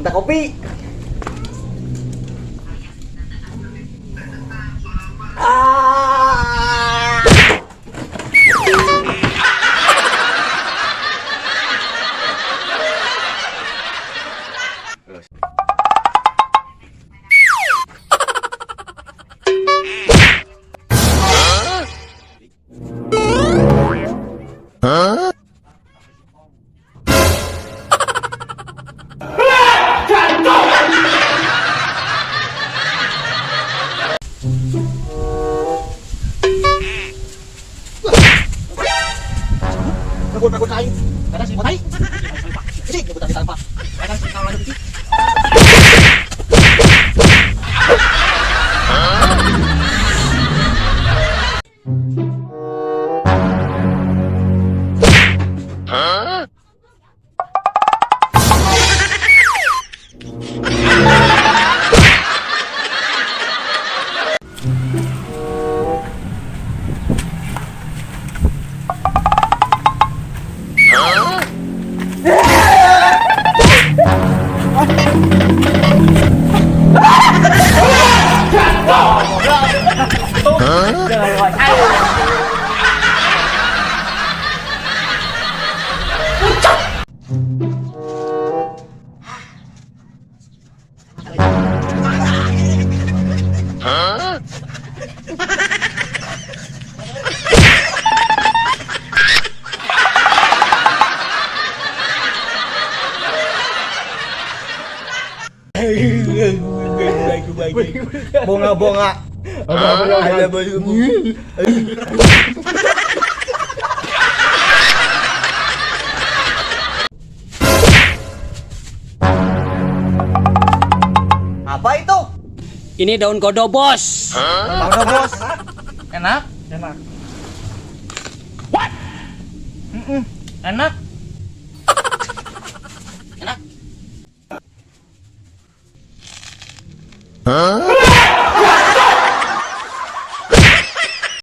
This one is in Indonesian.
Minta kopi. Takut kain. Ada sih motai. Sini, kita tanpa. Ada sih kalau lanjut. Trời ơi, hay rồi. Bunga-bunga. Ada baju. Apa itu? Ini daun godo, bos. Bangga, Bos. Enak? Enak. What? Enak? Enak.